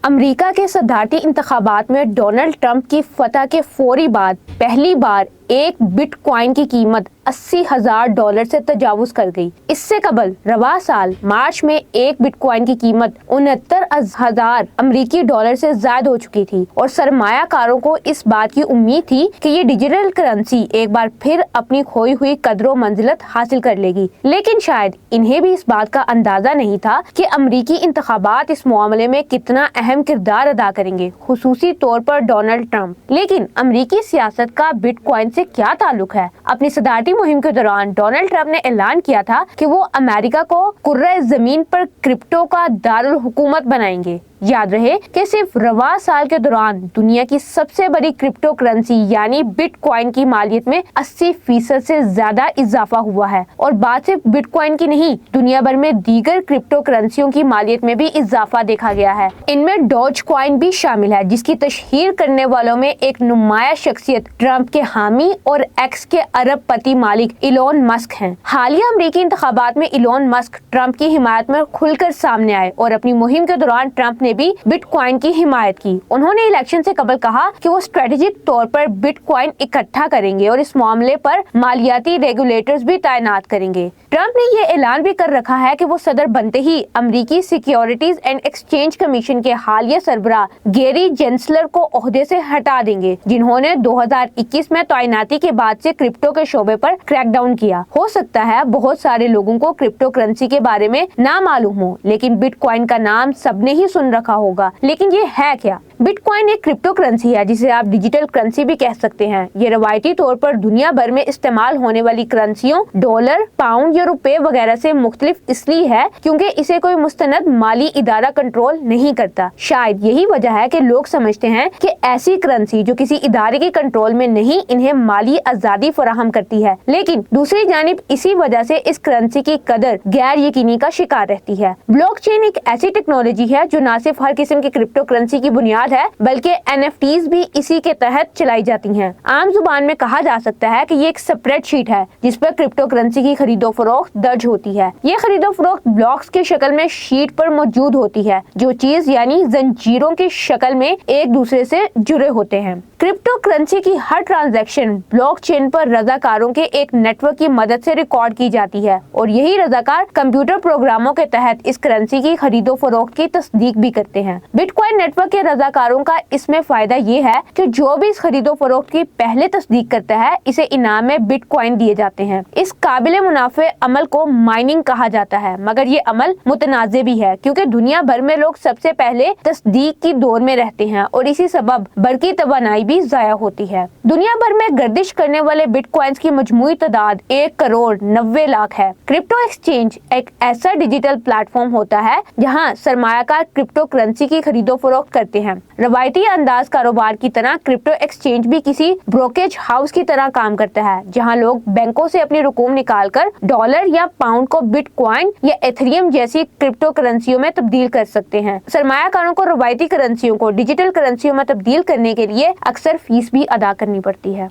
امریکہ کے صدارتی انتخابات میں ڈونلڈ ٹرمپ کی فتح کے فوری بعد پہلی بار ایک بٹ کوائن کی قیمت $80,000 سے تجاوز کر گئی۔ اس سے قبل رواں سال مارچ میں ایک بٹ کوائن کی قیمت $69,000 امریکی ڈالر سے زائد ہو چکی تھی اور سرمایہ کاروں کو اس بات کی امید تھی کہ یہ ڈیجیٹل کرنسی ایک بار پھر اپنی کھوئی ہوئی قدر و منزلت حاصل کر لے گی، لیکن شاید انہیں بھی اس بات کا اندازہ نہیں تھا کہ امریکی انتخابات اس معاملے میں کتنا اہم کردار ادا کریں گے، خصوصی طور پر ڈونلڈ ٹرمپ۔ لیکن امریکی سیاست کا بٹ کوائن سے کیا تعلق ہے؟ اپنی صدارتی مہم کے دوران ڈونلڈ ٹرمپ نے اعلان کیا تھا کہ وہ امریکہ کو کرۂ زمین پر کرپٹو کا دارالحکومت بنائیں گے۔ یاد رہے کہ صرف رواں سال کے دوران دنیا کی سب سے بڑی کرپٹو کرنسی یعنی بٹ کوائن کی مالیت میں 80% سے زیادہ اضافہ ہوا ہے، اور بات صرف بٹ کوائن کی نہیں، دنیا بھر میں دیگر کرپٹو کرنسیوں کی مالیت میں بھی اضافہ دیکھا گیا ہے۔ ان میں ڈوج کوائن بھی شامل ہے، جس کی تشہیر کرنے والوں میں ایک نمایاں شخصیت ٹرمپ کے حامی اور ایکس کے ارب پتی مالک ایلون مسک ہیں۔ حالیہ امریکی انتخابات میں ایلون مسک ٹرمپ کی حمایت میں کھل کر سامنے آئے اور اپنی مہم کے دوران ٹرمپ نے بھی بٹ کوائن کی حمایت کی۔ انہوں نے الیکشن سے قبل کہا کہ وہ اسٹریٹجک طور پر بٹ کوائن اکٹھا کریں گے اور اس معاملے پر مالیاتی ریگولیٹرز بھی تعینات کریں گے۔ ٹرمپ نے یہ اعلان بھی کر رکھا ہے کہ وہ صدر بنتے ہی امریکی سیکیورٹیز اینڈ ایکسچینج کمیشن کے حالیہ سربراہ گیری جینسلر کو عہدے سے ہٹا دیں گے، جنہوں نے 2021 میں تعیناتی کے بعد سے کرپٹو کے شعبے پر کریک ڈاؤن کیا۔ ہو سکتا ہے بہت سارے لوگوں کو کرپٹو کرنسی کے بارے میں نہ معلوم ہو، لیکن بٹ کوائن کا نام سب نے ہی سن رکھا ہوگا۔ لیکن یہ ہے کیا؟ بٹ کوائن ایک کرپٹو کرنسی ہے جسے آپ ڈیجیٹل کرنسی بھی کہہ سکتے ہیں۔ یہ روایتی طور پر دنیا بھر میں استعمال ہونے والی کرنسیوں ڈالر، پاؤنڈ یا روپے وغیرہ سے مختلف اس لیے ہے کیونکہ اسے کوئی مستند مالی ادارہ کنٹرول نہیں کرتا۔ شاید یہی وجہ ہے کہ لوگ سمجھتے ہیں کہ ایسی کرنسی جو کسی ادارے کے کنٹرول میں نہیں انہیں مالی آزادی فراہم کرتی ہے، لیکن دوسری جانب اسی وجہ سے اس کرنسی کی قدر غیر یقینی کا شکار رہتی ہے۔ بلاک چین ایک ایسی ٹیکنالوجی ہے جو نہ صرف ہر قسم کی کرپٹو کرنسی کی بنیاد ہے بلکہ NFTs بھی اسی کے تحت چلائی جاتی ہیں۔ عام زبان میں کہا جا سکتا ہے کہ یہ ایک سپریڈ شیٹ ہے جس پر کرپٹو کرنسی کی خرید و فروخت درج ہوتی ہے۔ یہ خرید و فروخت بلاکس کی شکل میں شیٹ پر موجود ہوتی ہے جو چیز یعنی زنجیروں کی شکل میں ایک دوسرے سے جڑے ہوتے ہیں۔ کرپٹو کرنسی کی ہر ٹرانزیکشن بلاک چین پر رضاکاروں کے ایک نیٹ ورک کی مدد سے ریکارڈ کی جاتی ہے، اور یہی رضاکار کمپیوٹر پروگراموں کے تحت اس کرنسی کی خرید و فروخت کی تصدیق بھی کرتے ہیں۔ بٹ کوائن نیٹ ورک کے رضاکاروں کا اس میں فائدہ یہ ہے کہ جو بھی اس خرید و فروخت کی پہلے تصدیق کرتا ہے اسے انعام میں بٹ کوائن دیے جاتے ہیں۔ اس قابل منافع عمل کو مائننگ کہا جاتا ہے، مگر یہ عمل متنازع بھی ہے کیونکہ دنیا بھر میں لوگ سب سے پہلے تصدیق کی دور میں رہتے ہیں اور اسی سبب برقی توانائی بھی ضائع ہوتی ہے۔ دنیا بھر میں گردش کرنے والے بٹ کوائنز کی مجموعی تعداد 1,90,00,000 ہے۔ کرپٹو ایکسچینج ایک ایسا ڈیجیٹل پلیٹ فارم ہوتا ہے جہاں سرمایہ کار کرپٹو کرنسی کی خرید و فروخت کرتے ہیں۔ روایتی انداز کاروبار کی طرح کرپٹو ایکسچینج بھی کسی بروکریج ہاؤس کی طرح کام کرتا ہے جہاں لوگ بینکوں سے اپنی رقوم نکال کر ڈالر یا پاؤنڈ کو بٹ کوائن یا ایتھریم جیسی کرپٹو کرنسیوں میں تبدیل کر سکتے ہیں۔ سرمایہ کاروں کو روایتی کرنسیوں کو ڈیجیٹل کرنسیوں میں تبدیل کرنے کے لیے اکثر فیس بھی ادا کرنی پڑتی ہے۔